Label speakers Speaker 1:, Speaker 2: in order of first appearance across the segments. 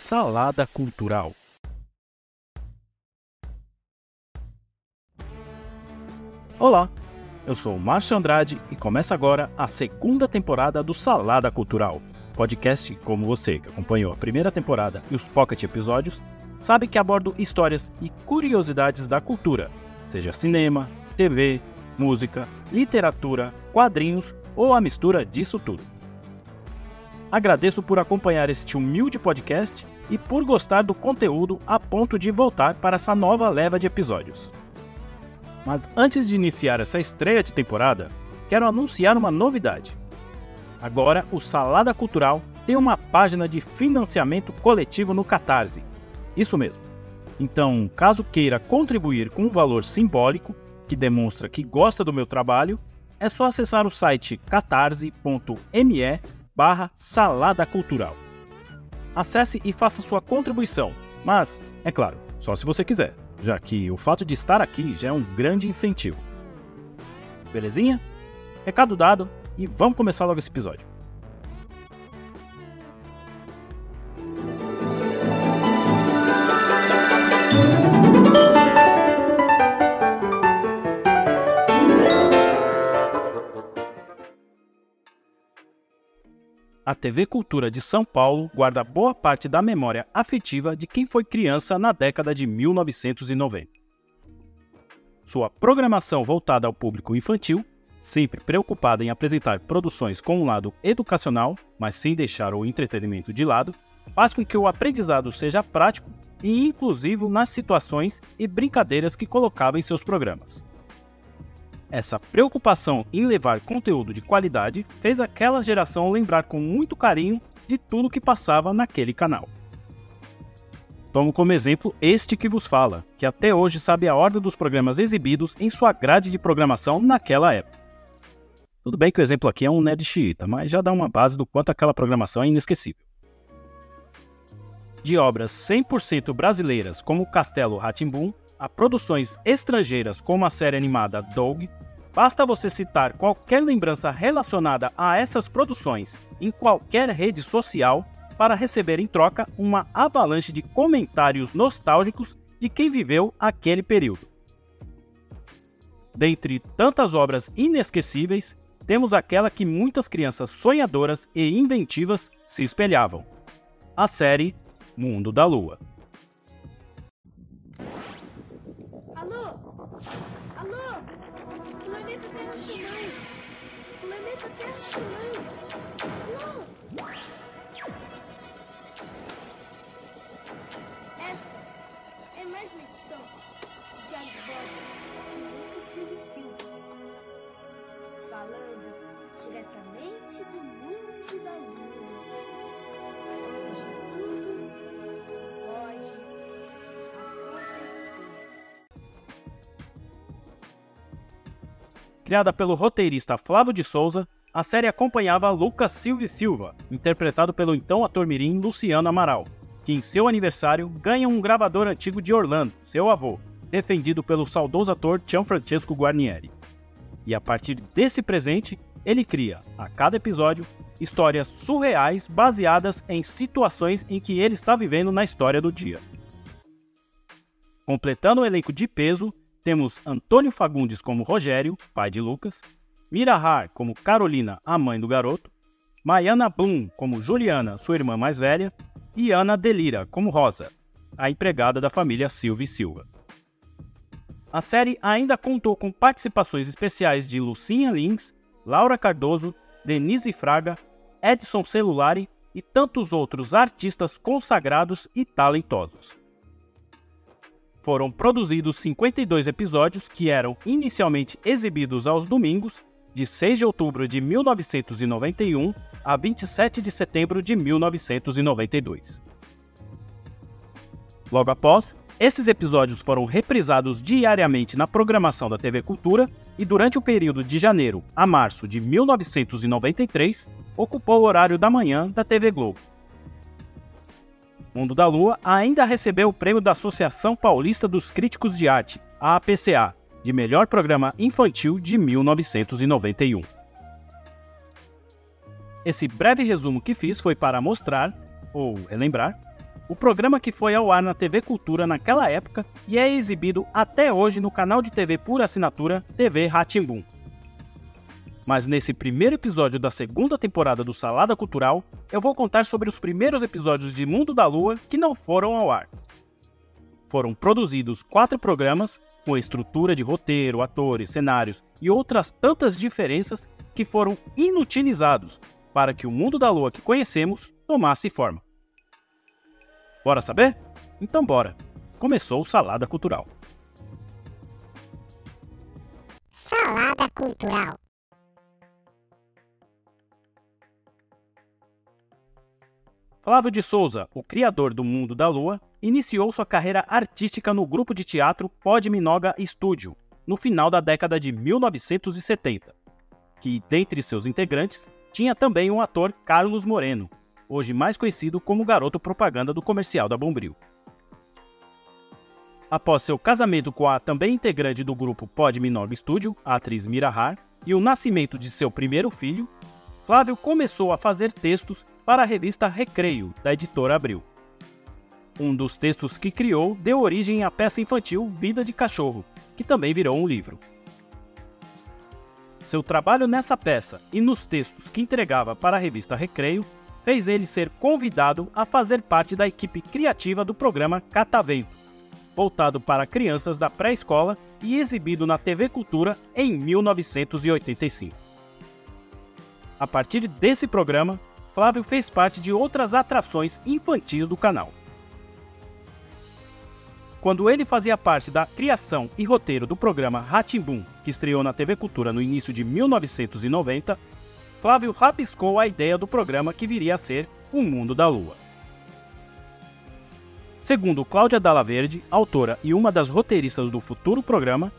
Speaker 1: Salada Cultural. Olá, eu sou o Márcio Andrade e começa agora a segunda temporada do Salada Cultural. Podcast como você, que acompanhou a primeira temporada e os pocket episódios, sabe que abordo histórias e curiosidades da cultura, seja cinema, TV, música, literatura, quadrinhos ou a mistura disso tudo. Agradeço por acompanhar este humilde podcast e por gostar do conteúdo a ponto de voltar para essa nova leva de episódios. Mas antes de iniciar essa estreia de temporada, quero anunciar uma novidade. Agora o Salada Cultural tem uma página de financiamento coletivo no Catarse. Isso mesmo. Então, caso queira contribuir com um valor simbólico, que demonstra que gosta do meu trabalho, é só acessar o site catarse.me/Salada Cultural. Acesse e faça sua contribuição, mas, é claro, só se você quiser, já que o fato de estar aqui já é um grande incentivo. Belezinha? Recado dado e vamos começar logo esse episódio. A TV Cultura de São Paulo guarda boa parte da memória afetiva de quem foi criança na década de 1990. Sua programação voltada ao público infantil, sempre preocupada em apresentar produções com um lado educacional, mas sem deixar o entretenimento de lado, faz com que o aprendizado seja prático e inclusivo nas situações e brincadeiras que colocava em seus programas. Essa preocupação em levar conteúdo de qualidade fez aquela geração lembrar com muito carinho de tudo que passava naquele canal. Tomo como exemplo este que vos fala, que até hoje sabe a ordem dos programas exibidos em sua grade de programação naquela época. Tudo bem que o exemplo aqui é um nerd xiita, mas já dá uma base do quanto aquela programação é inesquecível. De obras 100% brasileiras como Castelo Rá-Tim-Bum, a produções estrangeiras como a série animada Doug, basta você citar qualquer lembrança relacionada a essas produções em qualquer rede social para receber em troca uma avalanche de comentários nostálgicos de quem viveu aquele período. Dentre tantas obras inesquecíveis, temos aquela que muitas crianças sonhadoras e inventivas se espelhavam: a série Mundo da Lua.
Speaker 2: Alô? Planeta Terra chamando! Planeta Terra chamando! Alô? Essa é mais uma edição do Diário de Bordo de Lucas Silva, falando diretamente do mundo da Lua, onde tudo pode acontecer.
Speaker 1: Criada pelo roteirista Flávio de Souza, a série acompanhava Lucas Silva, interpretado pelo então ator mirim Luciano Amaral, que em seu aniversário ganha um gravador antigo de Orlando, seu avô, defendido pelo saudoso ator Gianfrancesco Guarnieri. E a partir desse presente, ele cria, a cada episódio, histórias surreais baseadas em situações em que ele está vivendo na história do dia. Completando o elenco de peso, temos Antônio Fagundes como Rogério, pai de Lucas, Mira Har como Carolina, a mãe do garoto, Maiana Blum como Juliana, sua irmã mais velha, e Ana Delira como Rosa, a empregada da família Silva. A série ainda contou com participações especiais de Lucinha Lins, Laura Cardoso, Denise Fraga, Edson Celulari e tantos outros artistas consagrados e talentosos. Foram produzidos 52 episódios que eram inicialmente exibidos aos domingos, de 6 de outubro de 1991 a 27 de setembro de 1992. Logo após, esses episódios foram reprisados diariamente na programação da TV Cultura e durante o período de janeiro a março de 1993, ocupou o horário da manhã da TV Globo. Mundo da Lua ainda recebeu o prêmio da Associação Paulista dos Críticos de Arte, a APCA, de melhor programa infantil de 1991. Esse breve resumo que fiz foi para mostrar, ou relembrar, o programa que foi ao ar na TV Cultura naquela época e é exibido até hoje no canal de TV por assinatura TV Rá-Tim-Bum. Mas nesse primeiro episódio da segunda temporada do Salada Cultural, eu vou contar sobre os primeiros episódios de Mundo da Lua que não foram ao ar. Foram produzidos 4 programas, com estrutura de roteiro, atores, cenários e outras tantas diferenças que foram inutilizados para que o Mundo da Lua que conhecemos tomasse forma. Bora saber? Então bora! Começou o Salada Cultural.
Speaker 3: Salada Cultural.
Speaker 1: Flávio de Souza, o criador do Mundo da Lua, iniciou sua carreira artística no grupo de teatro Podminoga Studio, no final da década de 1970, que, dentre seus integrantes, tinha também o ator Carlos Moreno, hoje mais conhecido como garoto propaganda do comercial da Bombril. Após seu casamento com a também integrante do grupo Podminoga Studio, a atriz Mira Har, e o nascimento de seu primeiro filho, Flávio começou a fazer textos para a revista Recreio, da editora Abril. Um dos textos que criou deu origem à peça infantil Vida de Cachorro, que também virou um livro. Seu trabalho nessa peça e nos textos que entregava para a revista Recreio fez ele ser convidado a fazer parte da equipe criativa do programa Catavento, voltado para crianças da pré-escola e exibido na TV Cultura em 1985. A partir desse programa, Flávio fez parte de outras atrações infantis do canal. Quando ele fazia parte da criação e roteiro do programa Rá-Tim-Bum, que estreou na TV Cultura no início de 1990, Flávio rabiscou a ideia do programa que viria a ser O Mundo da Lua. Segundo Cláudia Dalla Verde, autora e uma das roteiristas do futuro programa,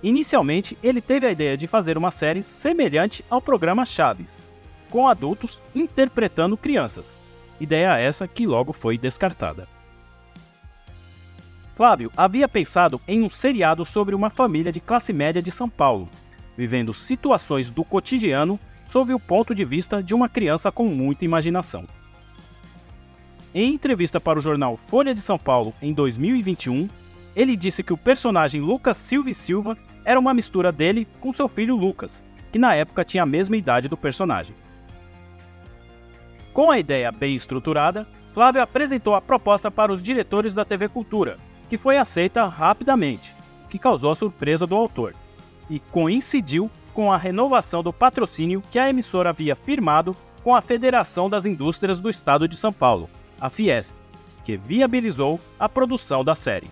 Speaker 1: inicialmente ele teve a ideia de fazer uma série semelhante ao programa Chaves, com adultos interpretando crianças, ideia essa que logo foi descartada. Flávio havia pensado em um seriado sobre uma família de classe média de São Paulo, vivendo situações do cotidiano sob o ponto de vista de uma criança com muita imaginação. Em entrevista para o jornal Folha de São Paulo em 2021, ele disse que o personagem Lucas Silva e Silva era uma mistura dele com seu filho Lucas, que na época tinha a mesma idade do personagem. Com a ideia bem estruturada, Flávio apresentou a proposta para os diretores da TV Cultura, que foi aceita rapidamente, que causou a surpresa do autor, e coincidiu com a renovação do patrocínio que a emissora havia firmado com a Federação das Indústrias do Estado de São Paulo, a Fiesp, que viabilizou a produção da série.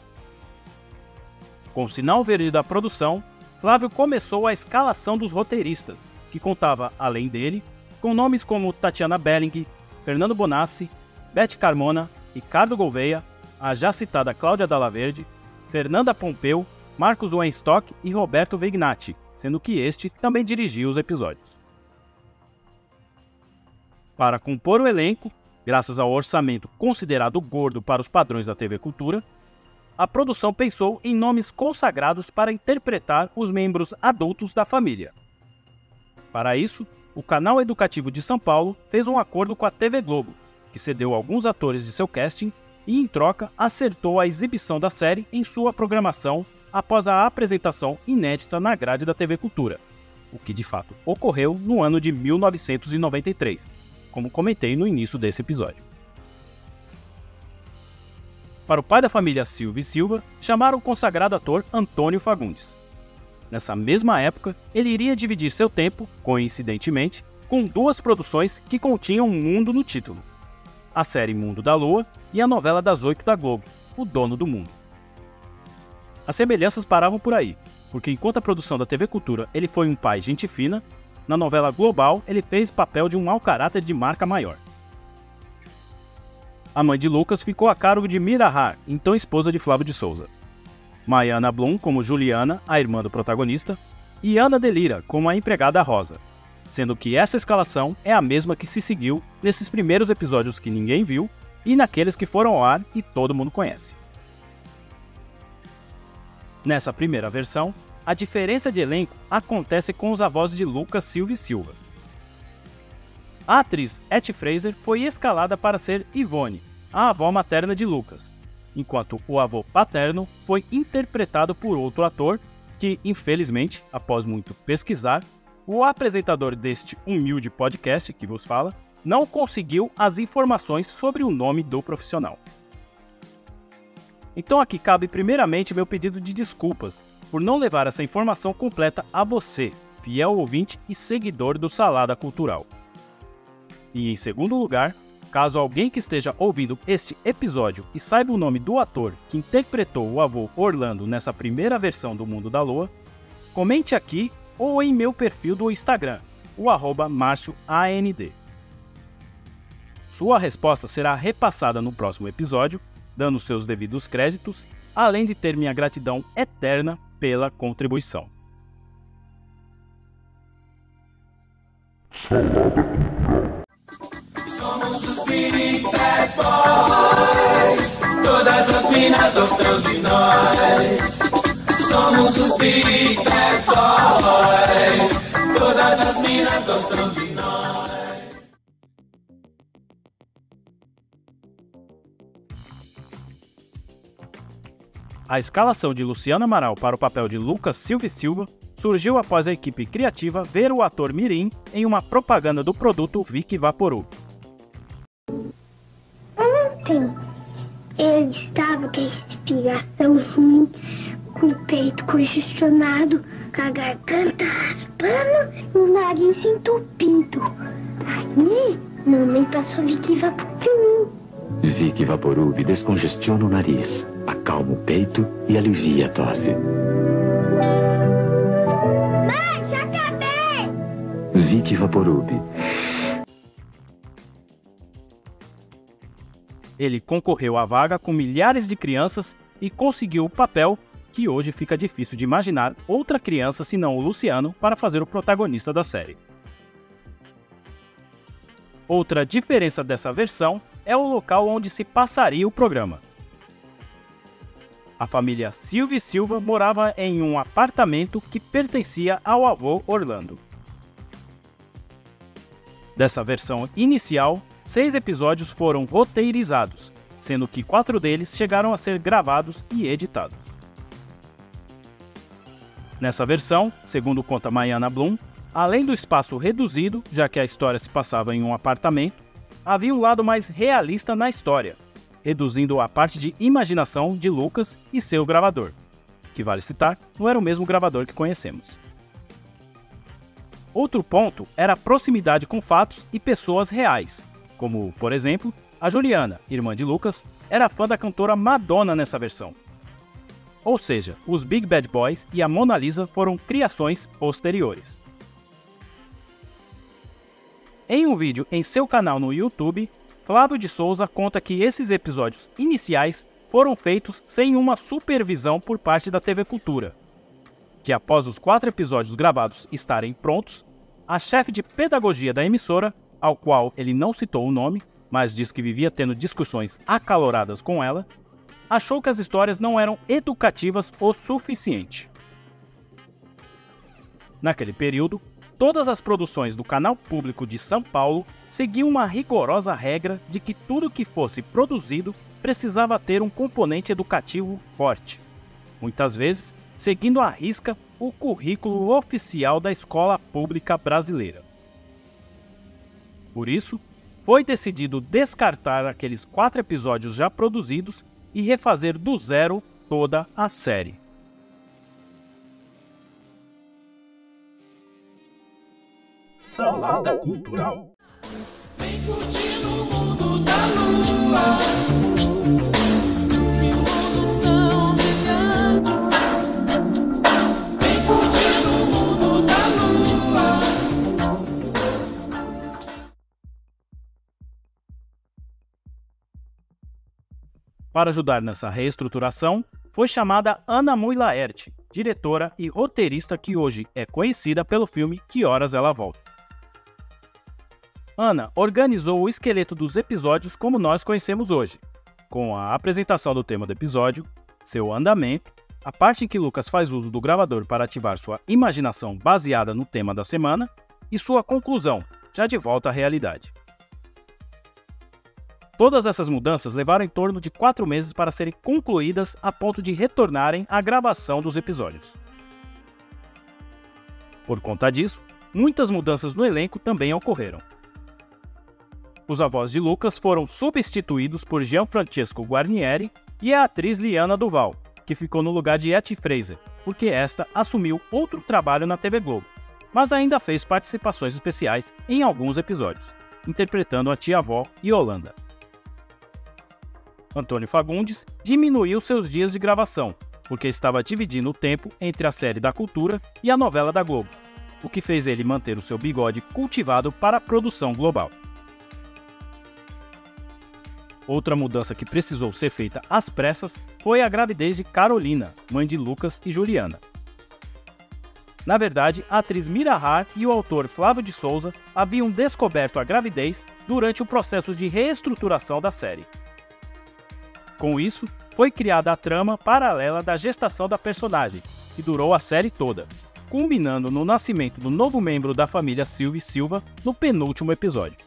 Speaker 1: Com o sinal verde da produção, Flávio começou a escalação dos roteiristas, que contava, além dele, com nomes como Tatiana Belling, Fernando Bonassi, Beth Carmona, Ricardo Gouveia, a já citada Cláudia Dalla Verde, Fernanda Pompeu, Marcos Weinstock e Roberto Vignati, sendo que este também dirigia os episódios. Para compor o elenco, graças ao orçamento considerado gordo para os padrões da TV Cultura, a produção pensou em nomes consagrados para interpretar os membros adultos da família. Para isso, o Canal Educativo de São Paulo fez um acordo com a TV Globo, que cedeu alguns atores de seu casting e, em troca, acertou a exibição da série em sua programação após a apresentação inédita na grade da TV Cultura, o que de fato ocorreu no ano de 1993, como comentei no início desse episódio. Para o pai da família Silva e Silva, chamaram o consagrado ator Antônio Fagundes. Nessa mesma época, ele iria dividir seu tempo, coincidentemente, com 2 produções que continham mundo no título: a série Mundo da Lua e a novela das 8 da Globo, O Dono do Mundo. As semelhanças paravam por aí, porque enquanto a produção da TV Cultura ele foi um pai gente fina, na novela Global ele fez papel de um mau caráter de marca maior. A mãe de Lucas ficou a cargo de Mira Har, então esposa de Flávio de Souza. Maiana Blum como Juliana, a irmã do protagonista, e Ana Delira como a empregada Rosa, sendo que essa escalação é a mesma que se seguiu nesses primeiros episódios que ninguém viu e naqueles que foram ao ar e todo mundo conhece. Nessa primeira versão, a diferença de elenco acontece com os avós de Lucas Silva e Silva. A atriz Etty Fraser foi escalada para ser Ivone, a avó materna de Lucas, enquanto o avô paterno foi interpretado por outro ator que, infelizmente, após muito pesquisar, o apresentador deste humilde podcast que vos fala não conseguiu as informações sobre o nome do profissional. Então aqui cabe primeiramente meu pedido de desculpas por não levar essa informação completa a você, fiel ouvinte e seguidor do Salada Cultural. E em segundo lugar, caso alguém que esteja ouvindo este episódio e saiba o nome do ator que interpretou o avô Orlando nessa primeira versão do Mundo da Lua, comente aqui ou em meu perfil do Instagram, o @MárcioAND. Sua resposta será repassada no próximo episódio, dando seus devidos créditos, além de ter minha gratidão eterna pela contribuição.
Speaker 4: Somos os Big Bad Boys, todas as minas gostam de nós. Somos os Big Bad Boys, todas as minas gostam de nós.
Speaker 1: A escalação de Luciano Amaral para o papel de Lucas Silva e Silva surgiu após a equipe criativa ver o ator mirim em uma propaganda do produto Vic Vaporub.
Speaker 5: Ontem eu estava com a respiração ruim, com o peito congestionado, com a garganta raspando e o nariz entupido. Aí, mamãe passou Vic Vaporub.
Speaker 6: Vic Vaporub descongestiona o nariz, acalma o peito e alivia a tosse.
Speaker 5: Mãe, já acabei!
Speaker 6: Vic Vaporub.
Speaker 1: Ele concorreu à vaga com milhares de crianças e conseguiu o papel que hoje fica difícil de imaginar outra criança senão o Luciano para fazer o protagonista da série. Outra diferença dessa versão é o local onde se passaria o programa. A família Silva e Silva morava em um apartamento que pertencia ao avô Orlando. Dessa versão inicial, 6 episódios foram roteirizados, sendo que 4 deles chegaram a ser gravados e editados. Nessa versão, segundo conta Maiana Blum, além do espaço reduzido, já que a história se passava em um apartamento, havia um lado mais realista na história, reduzindo a parte de imaginação de Lucas e seu gravador, que vale citar, não era o mesmo gravador que conhecemos. Outro ponto era a proximidade com fatos e pessoas reais, como, por exemplo, a Juliana, irmã de Lucas, era fã da cantora Madonna nessa versão. Ou seja, os Big Bad Boys e a Mona Lisa foram criações posteriores. Em um vídeo em seu canal no YouTube, Flávio de Souza conta que esses episódios iniciais foram feitos sem uma supervisão por parte da TV Cultura, que após os 4 episódios gravados estarem prontos, a chefe de pedagogia da emissora, ao qual ele não citou o nome, mas diz que vivia tendo discussões acaloradas com ela, achou que as histórias não eram educativas o suficiente. Naquele período, todas as produções do canal público de São Paulo seguiam uma rigorosa regra de que tudo que fosse produzido precisava ter um componente educativo forte, muitas vezes seguindo à risca o currículo oficial da escola pública brasileira. Por isso, foi decidido descartar aqueles 4 episódios já produzidos e refazer do zero toda a série.
Speaker 4: Salada Cultural.
Speaker 7: Vem curtir o mundo da lua, e o mundo tão brilhante. Vem curtir o mundo da lua.
Speaker 1: Para ajudar nessa reestruturação, foi chamada Ana Mui Laerte, diretora e roteirista que hoje é conhecida pelo filme Que Horas Ela Volta. Ana organizou o esqueleto dos episódios como nós conhecemos hoje, com a apresentação do tema do episódio, seu andamento, a parte em que Lucas faz uso do gravador para ativar sua imaginação baseada no tema da semana e sua conclusão, já de volta à realidade. Todas essas mudanças levaram em torno de 4 meses para serem concluídas a ponto de retornarem à gravação dos episódios. Por conta disso, muitas mudanças no elenco também ocorreram. Os avós de Lucas foram substituídos por Gianfrancesco Guarnieri e a atriz Liana Duval, que ficou no lugar de Etty Fraser, porque esta assumiu outro trabalho na TV Globo, mas ainda fez participações especiais em alguns episódios, interpretando a tia-avó Yolanda. Antônio Fagundes diminuiu seus dias de gravação, porque estava dividindo o tempo entre a série da Cultura e a novela da Globo, o que fez ele manter o seu bigode cultivado para a produção global. Outra mudança que precisou ser feita às pressas foi a gravidez de Carolina, mãe de Lucas e Juliana. Na verdade, a atriz Mira Har e o autor Flávio de Souza haviam descoberto a gravidez durante o processo de reestruturação da série. Com isso, foi criada a trama paralela da gestação da personagem, que durou a série toda, culminando no nascimento do novo membro da família Silva e Silva no penúltimo episódio.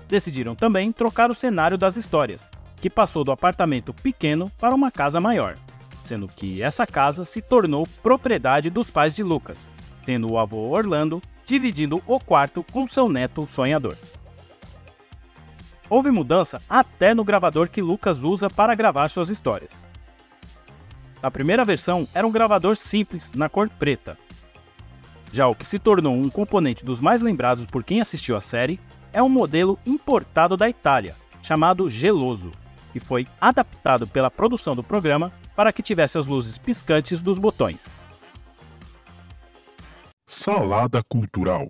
Speaker 1: Decidiram também trocar o cenário das histórias, que passou do apartamento pequeno para uma casa maior, sendo que essa casa se tornou propriedade dos pais de Lucas, tendo o avô Orlando dividindo o quarto com seu neto sonhador. Houve mudança até no gravador que Lucas usa para gravar suas histórias. A primeira versão era um gravador simples, na cor preta. Já o que se tornou um componente dos mais lembrados por quem assistiu a série é um modelo importado da Itália, chamado Geloso, que foi adaptado pela produção do programa para que tivesse as luzes piscantes dos botões.
Speaker 8: Salada cultural.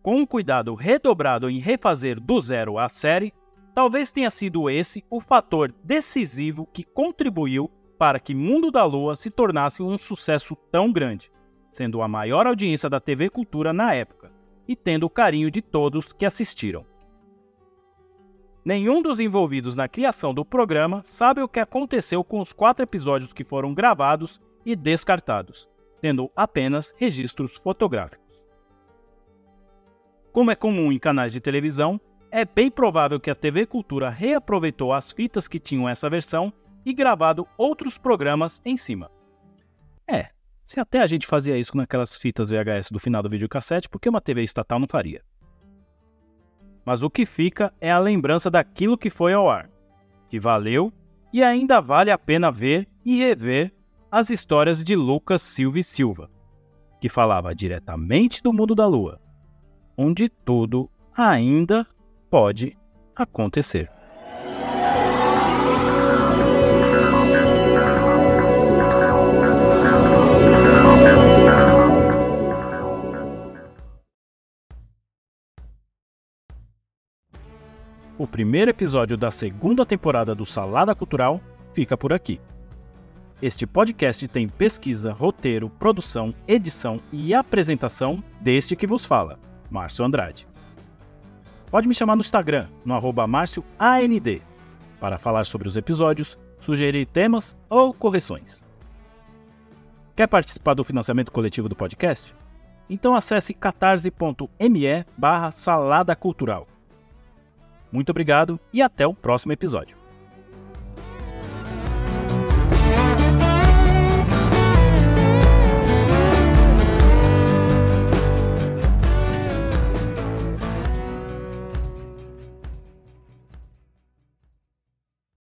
Speaker 1: Com um cuidado redobrado em refazer do zero a série, talvez tenha sido esse o fator decisivo que contribuiu para que Mundo da Lua se tornasse um sucesso tão grande, sendo a maior audiência da TV Cultura na época e tendo o carinho de todos que assistiram. Nenhum dos envolvidos na criação do programa sabe o que aconteceu com os 4 episódios que foram gravados e descartados, tendo apenas registros fotográficos. Como é comum em canais de televisão, é bem provável que a TV Cultura reaproveitou as fitas que tinham essa versão e gravado outros programas em cima. Se até a gente fazia isso naquelas fitas VHS do final do videocassete, por que uma TV estatal não faria? Mas o que fica é a lembrança daquilo que foi ao ar, que valeu e ainda vale a pena ver e rever as histórias de Lucas Silva e Silva, que falava diretamente do mundo da Lua, onde tudo ainda pode acontecer. O primeiro episódio da segunda temporada do Salada Cultural fica por aqui. Este podcast tem pesquisa, roteiro, produção, edição e apresentação deste que vos fala, Márcio Andrade. Pode me chamar no Instagram, no @MárcioAND, para falar sobre os episódios, sugerir temas ou correções. Quer participar do financiamento coletivo do podcast? Então acesse catarse.me/saladacultural. Muito obrigado e até o próximo episódio.